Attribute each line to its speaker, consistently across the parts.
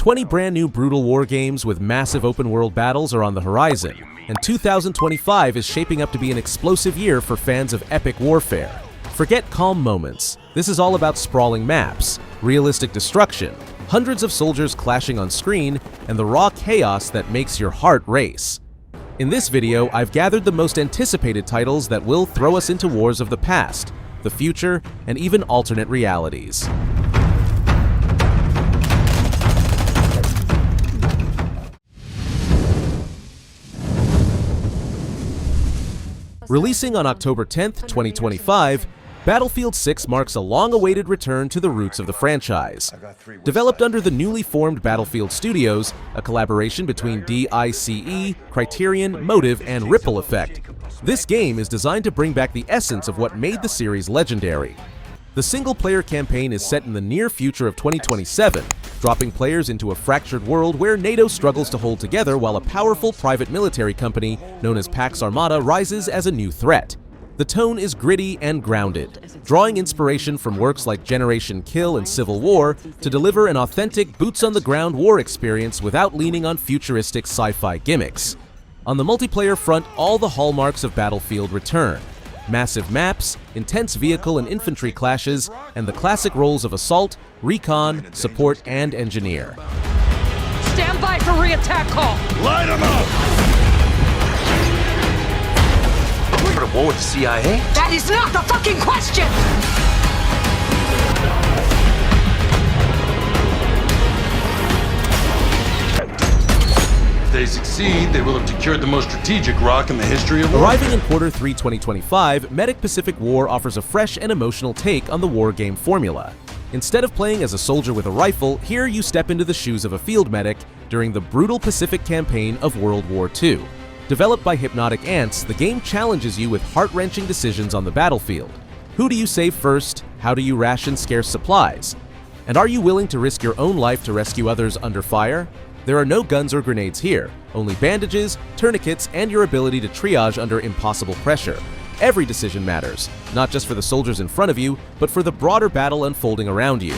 Speaker 1: 20 brand new brutal war games with massive open-world battles are on the horizon, and 2025 is shaping up to be an explosive year for fans of epic warfare. Forget calm moments. This is all about sprawling maps, realistic destruction, hundreds of soldiers clashing on screen, and the raw chaos that makes your heart race. In this video, I've gathered the most anticipated titles that will throw us into wars of the past, the future, and even alternate realities. Releasing on October 10th, 2025, Battlefield 6 marks a long-awaited return to the roots of the franchise. Developed under the newly formed Battlefield Studios, a collaboration between DICE, Criterion, Motive, and Ripple Effect, this game is designed to bring back the essence of what made the series legendary. The single-player campaign is set in the near future of 2027, dropping players into a fractured world where NATO struggles to hold together while a powerful private military company known as Pax Armada rises as a new threat. The tone is gritty and grounded, drawing inspiration from works like Generation Kill and Civil War to deliver an authentic boots-on-the-ground war experience without leaning on futuristic sci-fi gimmicks. On the multiplayer front, all the hallmarks of Battlefield return. Massive maps, intense vehicle and infantry clashes, and the classic roles of assault, recon, support, and engineer.
Speaker 2: Stand by for re-attack call!
Speaker 3: Light them up! We're at war with the CIA?
Speaker 2: That is not the fucking question!
Speaker 3: If they succeed, they will have secured the most strategic rock in the history of war.
Speaker 1: Arriving in Q3 2025, Medic Pacific War offers a fresh and emotional take on the war game formula. Instead of playing as a soldier with a rifle, here you step into the shoes of a field medic during the brutal Pacific campaign of World War II. Developed by Hypnotic Ants, the game challenges you with heart-wrenching decisions on the battlefield. Who do you save first? How do you ration scarce supplies? And are you willing to risk your own life to rescue others under fire? There are no guns or grenades here, only bandages, tourniquets, and your ability to triage under impossible pressure. Every decision matters, not just for the soldiers in front of you, but for the broader battle unfolding around you.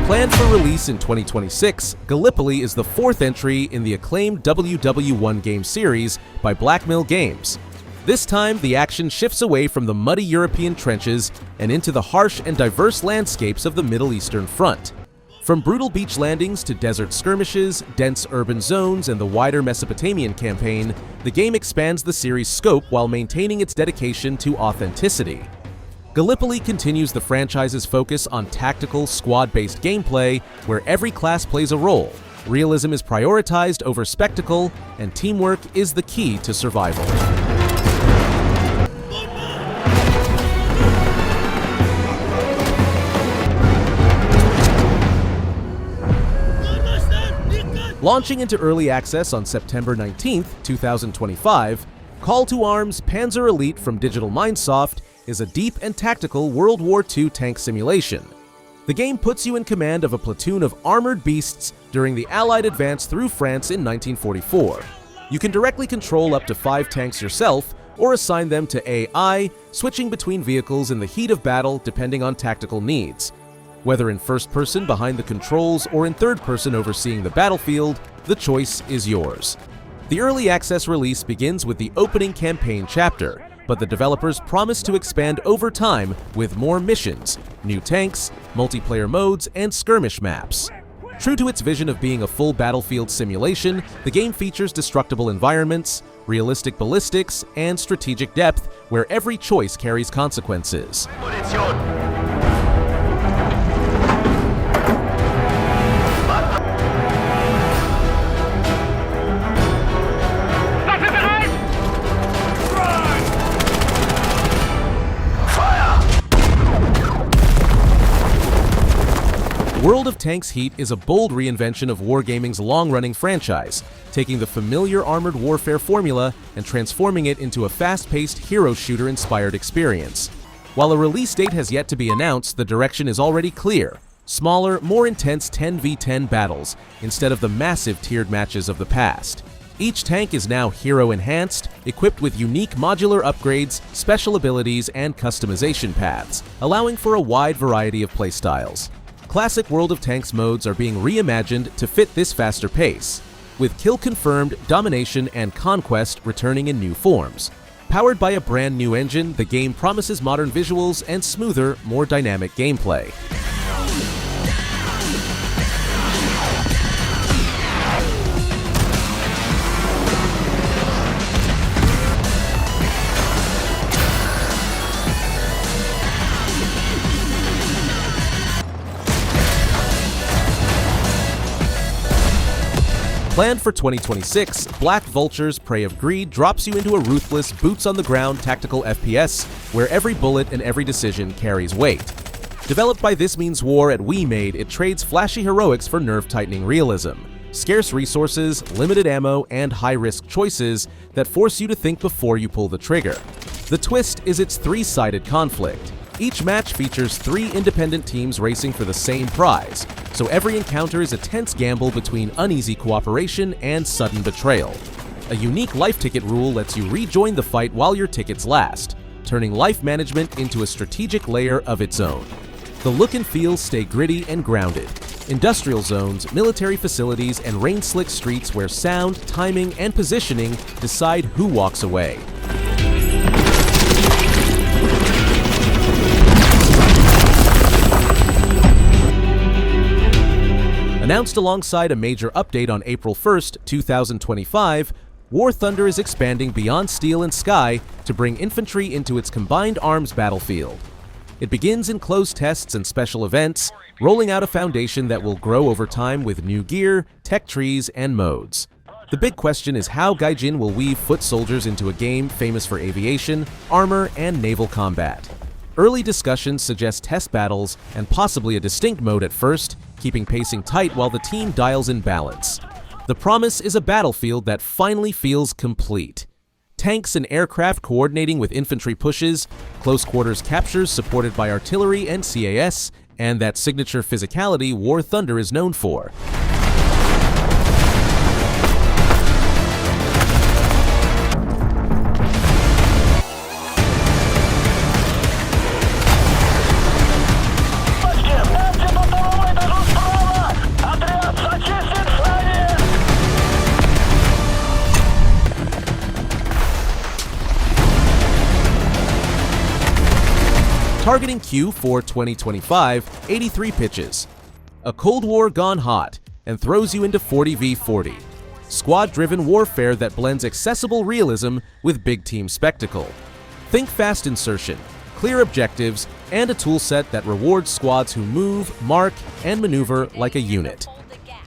Speaker 1: Planned for release in 2026, Gallipoli is the fourth entry in the acclaimed WW1 game series by Blackmill Games. This time, the action shifts away from the muddy European trenches and into the harsh and diverse landscapes of the Middle Eastern front. From brutal beach landings to desert skirmishes, dense urban zones, and the wider Mesopotamian campaign, the game expands the series' scope while maintaining its dedication to authenticity. Gallipoli continues the franchise's focus on tactical, squad-based gameplay, where every class plays a role, realism is prioritized over spectacle, and teamwork is the key to survival. Launching into early access on September 19, 2025, Call to Arms Panzer Elite from Digital Mindsoft is a deep and tactical World War II tank simulation. The game puts you in command of a platoon of armored beasts during the Allied advance through France in 1944. You can directly control up to 5 tanks yourself, or assign them to AI, switching between vehicles in the heat of battle depending on tactical needs. Whether in first person behind the controls or in third person overseeing the battlefield, the choice is yours. The early access release begins with the opening campaign chapter, but the developers promise to expand over time with more missions, new tanks, multiplayer modes, and skirmish maps. True to its vision of being a full battlefield simulation, the game features destructible environments, realistic ballistics, and strategic depth where every choice carries consequences. World of Tanks Heat is a bold reinvention of wargaming's long-running franchise, taking the familiar armored warfare formula and transforming it into a fast-paced hero shooter-inspired experience. While a release date has yet to be announced, the direction is already clear: smaller, more intense 10v10 battles instead of the massive tiered matches of the past. Each tank is now hero-enhanced, equipped with unique modular upgrades, special abilities, and customization paths, allowing for a wide variety of playstyles. Classic World of Tanks modes are being reimagined to fit this faster pace, with Kill Confirmed, Domination, and Conquest returning in new forms. Powered by a brand new engine, the game promises modern visuals and smoother, more dynamic gameplay. Planned for 2026, Black Vultures Prey of Greed drops you into a ruthless, boots-on-the-ground tactical FPS where every bullet and every decision carries weight. Developed by This Means War at WeMade, it trades flashy heroics for nerve-tightening realism, scarce resources, limited ammo, and high-risk choices that force you to think before you pull the trigger. The twist is its three-sided conflict. Each match features 3 independent teams racing for the same prize, so every encounter is a tense gamble between uneasy cooperation and sudden betrayal. A unique life ticket rule lets you rejoin the fight while your tickets last, turning life management into a strategic layer of its own. The look and feel stay gritty and grounded. Industrial zones, military facilities, and rain-slick streets where sound, timing, and positioning decide who walks away. Announced alongside a major update on April 1st, 2025, War Thunder is expanding beyond Steel and Sky to bring infantry into its combined arms battlefield. It begins in closed tests and special events, rolling out a foundation that will grow over time with new gear, tech trees, and modes. The big question is how Gaijin will weave foot soldiers into a game famous for aviation, armor, and naval combat. Early discussions suggest test battles and possibly a distinct mode at first, keeping pacing tight while the team dials in balance. The promise is a battlefield that finally feels complete. Tanks and aircraft coordinating with infantry pushes, close quarters captures supported by artillery and CAS, and that signature physicality War Thunder is known for. Targeting Q4 2025, 83 pitches. A Cold War gone hot and throws you into 40v40. Squad-driven warfare that blends accessible realism with big team spectacle. Think fast insertion, clear objectives, and a toolset that rewards squads who move, mark, and maneuver like a unit.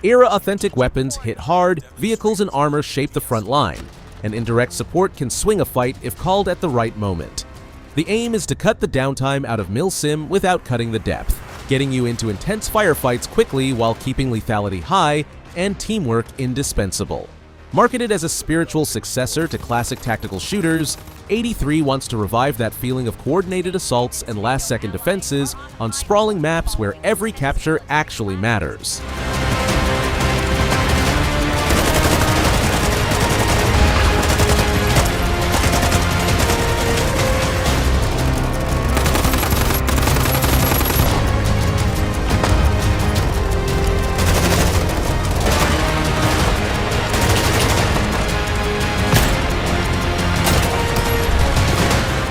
Speaker 1: Era-authentic weapons hit hard, vehicles and armor shape the front line, and indirect support can swing a fight if called at the right moment. The aim is to cut the downtime out of Mil-Sim without cutting the depth, getting you into intense firefights quickly while keeping lethality high and teamwork indispensable. Marketed as a spiritual successor to classic tactical shooters, 83 wants to revive that feeling of coordinated assaults and last-second defenses on sprawling maps where every capture actually matters.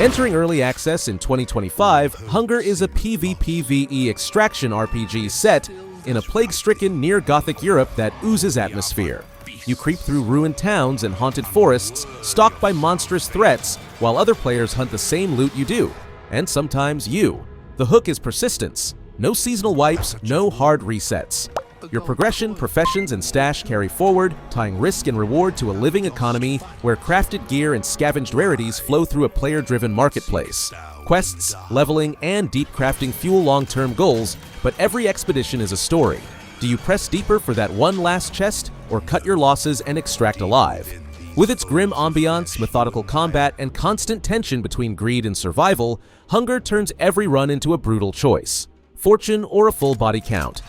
Speaker 1: Entering early access in 2025, Hunger is a PvPvE extraction RPG set in a plague-stricken near-Gothic Europe that oozes atmosphere. You creep through ruined towns and haunted forests, stalked by monstrous threats, while other players hunt the same loot you do. And sometimes you. The hook is persistence. No seasonal wipes, no hard resets. Your progression, professions, and stash carry forward, tying risk and reward to a living economy where crafted gear and scavenged rarities flow through a player-driven marketplace. Quests, leveling, and deep crafting fuel long-term goals, but every expedition is a story. Do you press deeper for that one last chest, or cut your losses and extract alive? With its grim ambiance, methodical combat, and constant tension between greed and survival, Hunger turns every run into a brutal choice: fortune or a full body count.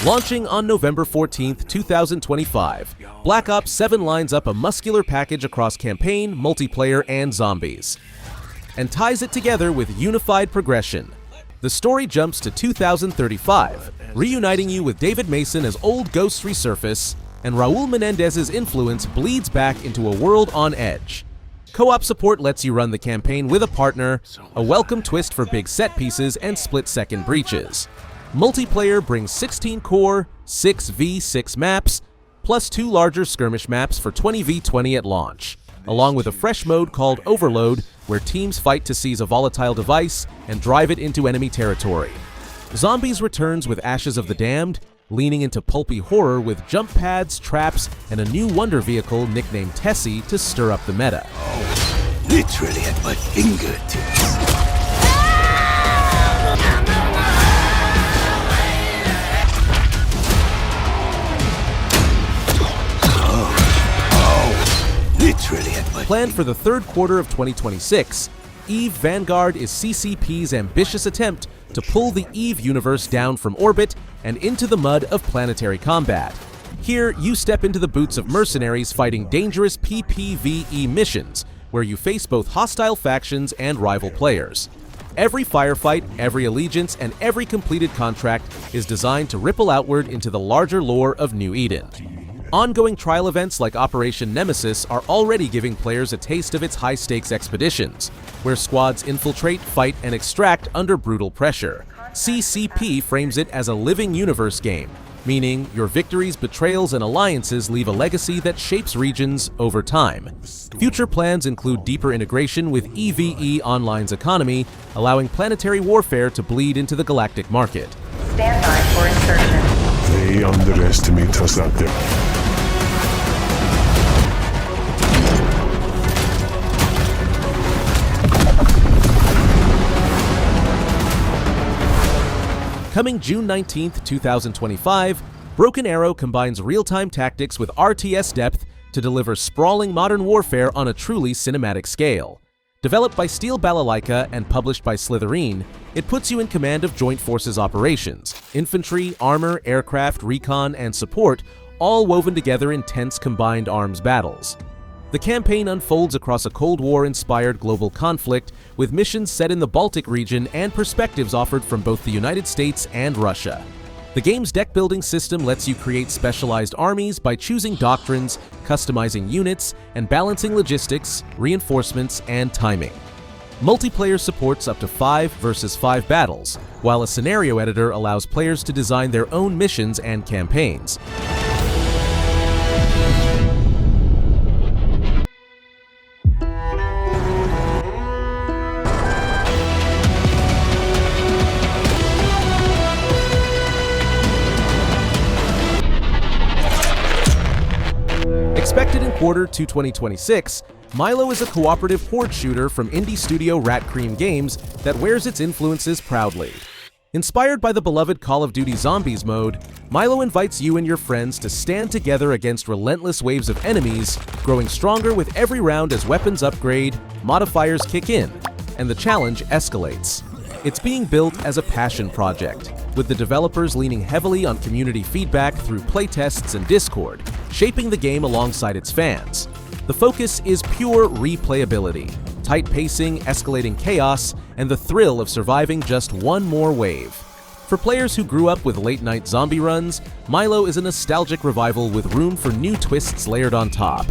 Speaker 1: Launching on November 14, 2025, Black Ops 7 lines up a muscular package across campaign, multiplayer, and zombies, and ties it together with unified progression. The story jumps to 2035, reuniting you with David Mason as old ghosts resurface, and Raul Menendez's influence bleeds back into a world on edge. Co-op support lets you run the campaign with a partner, a welcome twist for big set pieces and split-second breaches. Multiplayer brings 16 core, 6v6 maps, plus 2 larger skirmish maps for 20v20 at launch, along with a fresh mode called Overload, where teams fight to seize a volatile device and drive it into enemy territory. Zombies returns with Ashes of the Damned, leaning into pulpy horror with jump pads, traps, and a new wonder vehicle nicknamed Tessie to stir up the meta.
Speaker 4: Literally at my fingertips. Literally at my
Speaker 1: Planned for the third quarter of 2026, EVE Vanguard is CCP's ambitious attempt to pull the EVE universe down from orbit and into the mud of planetary combat. Here, you step into the boots of mercenaries fighting dangerous PPVE missions, where you face both hostile factions and rival players. Every firefight, every allegiance, and every completed contract is designed to ripple outward into the larger lore of New Eden. Ongoing trial events like Operation Nemesis are already giving players a taste of its high-stakes expeditions, where squads infiltrate, fight, and extract under brutal pressure. CCP frames it as a living universe game, meaning your victories, betrayals, and alliances leave a legacy that shapes regions over time. Future plans include deeper integration with EVE Online's economy, allowing planetary warfare to bleed into the galactic market.
Speaker 5: Stand by for insertion.
Speaker 4: They underestimate us out there.
Speaker 1: Coming June 19, 2025, Broken Arrow combines real-time tactics with RTS depth to deliver sprawling modern warfare on a truly cinematic scale. Developed by Steel Balalaika and published by Slitherine, it puts you in command of Joint Forces operations, infantry, armor, aircraft, recon, and support, all woven together in tense combined arms battles. The campaign unfolds across a Cold War-inspired global conflict, with missions set in the Baltic region and perspectives offered from both the United States and Russia. The game's deck-building system lets you create specialized armies by choosing doctrines, customizing units, and balancing logistics, reinforcements, and timing. Multiplayer supports up to 5 versus 5 battles, while a scenario editor allows players to design their own missions and campaigns. Expected in Q2 2026, Milo is a cooperative horde shooter from indie studio Rat Cream Games that wears its influences proudly. Inspired by the beloved Call of Duty Zombies mode, Milo invites you and your friends to stand together against relentless waves of enemies, growing stronger with every round as weapons upgrade, modifiers kick in, and the challenge escalates. It's being built as a passion project, with the developers leaning heavily on community feedback through playtests and Discord, shaping the game alongside its fans. The focus is pure replayability, tight pacing, escalating chaos, and the thrill of surviving just one more wave. For players who grew up with late-night zombie runs, Milo is a nostalgic revival with room for new twists layered on top.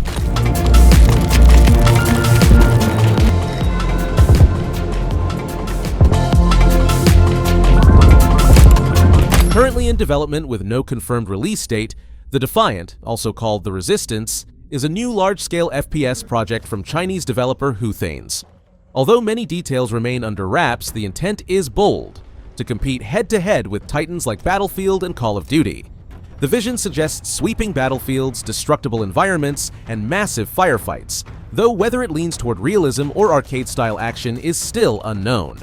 Speaker 1: Currently in development with no confirmed release date, the Defiant, also called The Resistance, is a new large-scale FPS project from Chinese developer Huthanes. Although many details remain under wraps, the intent is bold, to compete head-to-head with titans like Battlefield and Call of Duty. The vision suggests sweeping battlefields, destructible environments, and massive firefights, though whether it leans toward realism or arcade-style action is still unknown.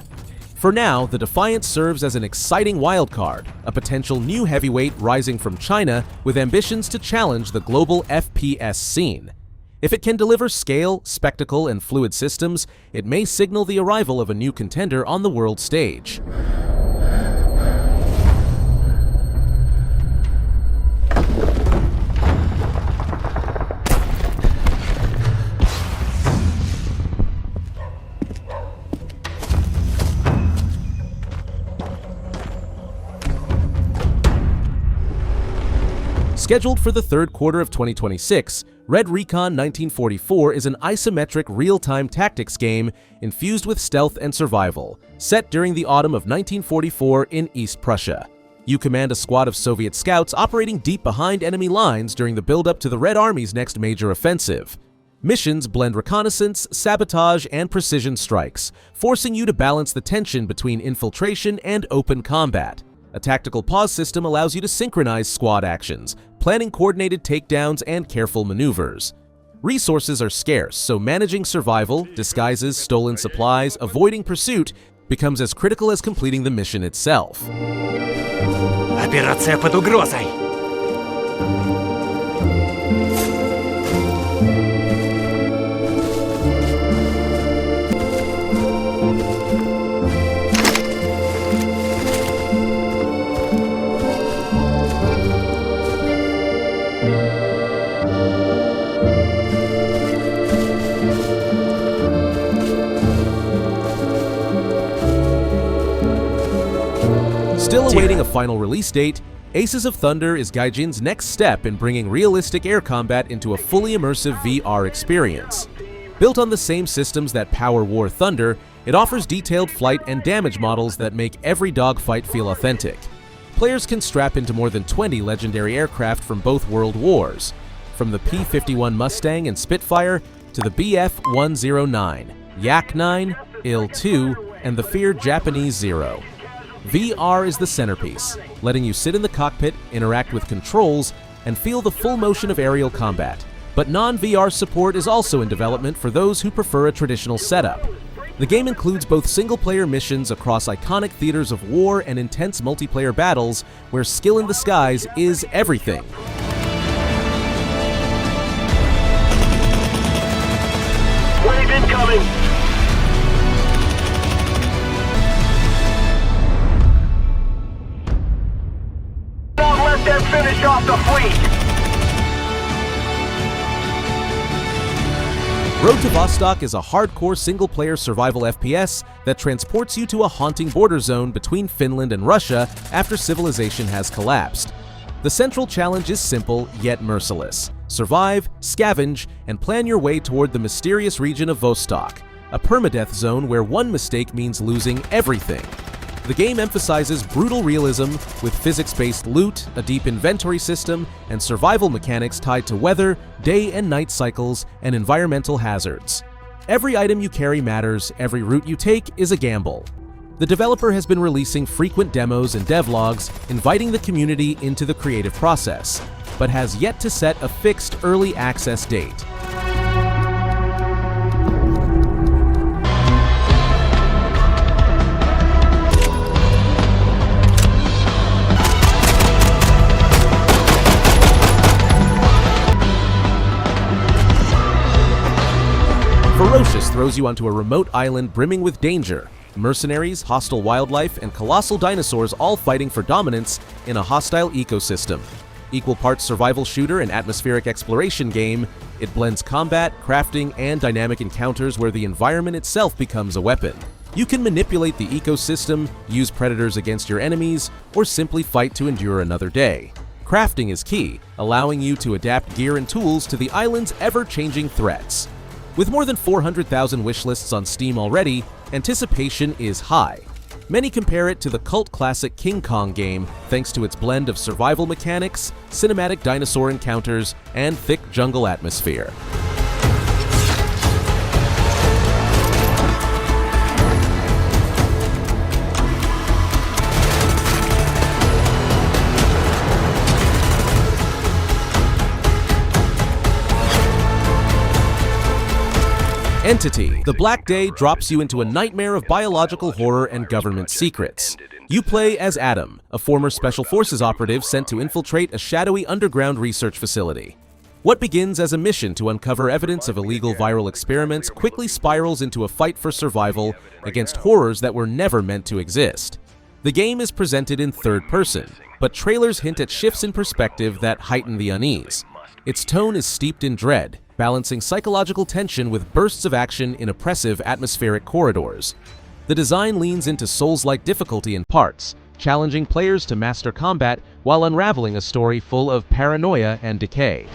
Speaker 1: For now, the Defiant serves as an exciting wildcard, a potential new heavyweight rising from China with ambitions to challenge the global FPS scene. If it can deliver scale, spectacle, and fluid systems, it may signal the arrival of a new contender on the world stage. Scheduled for the third quarter of 2026, Red Recon 1944 is an isometric real-time tactics game infused with stealth and survival, set during the autumn of 1944 in East Prussia. You command a squad of Soviet scouts operating deep behind enemy lines during the build-up to the Red Army's next major offensive. Missions blend reconnaissance, sabotage, and precision strikes, forcing you to balance the tension between infiltration and open combat. A tactical pause system allows you to synchronize squad actions, planning coordinated takedowns and careful maneuvers. Resources are scarce, so managing survival, disguises, stolen supplies, avoiding pursuit becomes as critical as completing the mission itself.
Speaker 6: Операция под угрозой.
Speaker 1: Still awaiting a final release date, Aces of Thunder is Gaijin's next step in bringing realistic air combat into a fully immersive VR experience. Built on the same systems that power War Thunder, it offers detailed flight and damage models that make every dogfight feel authentic. Players can strap into more than 20 legendary aircraft from both world wars, from the P-51 Mustang and Spitfire to the Bf-109, Yak-9, Il-2, and the feared Japanese Zero. VR is the centerpiece, letting you sit in the cockpit, interact with controls, and feel the full motion of aerial combat. But non-VR support is also in development for those who prefer a traditional setup. The game includes both single-player missions across iconic theaters of war and intense multiplayer battles where skill in the skies is everything.
Speaker 6: Wave incoming. Then finish off the fleet!
Speaker 1: Road to Vostok is a hardcore single-player survival FPS that transports you to a haunting border zone between Finland and Russia after civilization has collapsed. The central challenge is simple yet merciless. Survive, scavenge, and plan your way toward the mysterious region of Vostok, a permadeath zone where one mistake means losing everything. The game emphasizes brutal realism with physics-based loot, a deep inventory system, and survival mechanics tied to weather, day and night cycles, and environmental hazards. Every item you carry matters, every route you take is a gamble. The developer has been releasing frequent demos and devlogs, inviting the community into the creative process, but has yet to set a fixed early access date. Ferocious throws you onto a remote island brimming with danger, mercenaries, hostile wildlife, and colossal dinosaurs all fighting for dominance in a hostile ecosystem. Equal parts survival shooter and atmospheric exploration game, it blends combat, crafting, and dynamic encounters where the environment itself becomes a weapon. You can manipulate the ecosystem, use predators against your enemies, or simply fight to endure another day. Crafting is key, allowing you to adapt gear and tools to the island's ever-changing threats. With more than 400,000 wishlists on Steam already, anticipation is high. Many compare it to the cult classic King Kong game thanks to its blend of survival mechanics, cinematic dinosaur encounters, and thick jungle atmosphere. Entity. The Black Day drops you into a nightmare of biological horror and government secrets. You play as Adam, a former Special Forces operative sent to infiltrate a shadowy underground research facility. What begins as a mission to uncover evidence of illegal viral experiments quickly spirals into a fight for survival against horrors that were never meant to exist. The game is presented in third person, but trailers hint at shifts in perspective that heighten the unease. Its tone is steeped in dread, balancing psychological tension with bursts of action in oppressive atmospheric corridors. The design leans into Souls-like difficulty in parts, challenging players to master combat while unraveling a story full of paranoia and decay.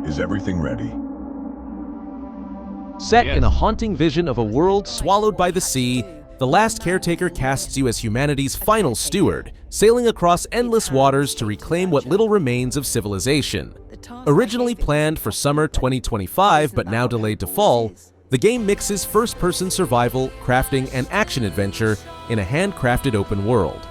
Speaker 7: Is everything ready?
Speaker 1: Set in a haunting vision of a world swallowed by the sea, The Last Caretaker casts you as humanity's final steward, sailing across endless waters to reclaim what little remains of civilization. Originally planned for summer 2025 but now delayed to fall, the game mixes first-person survival, crafting, and action-adventure in a handcrafted open world.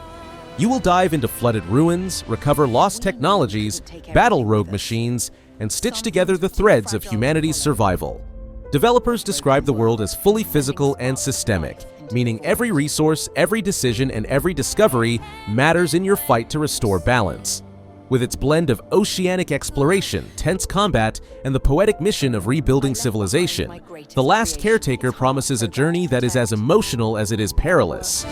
Speaker 1: You will dive into flooded ruins, recover lost technologies, battle rogue machines, and stitch together the threads of humanity's survival. Developers describe the world as fully physical and systemic, meaning every resource, every decision, and every discovery matters in your fight to restore balance. With its blend of oceanic exploration, tense combat, and the poetic mission of rebuilding civilization, The Last Caretaker promises a journey that is as emotional as it is perilous.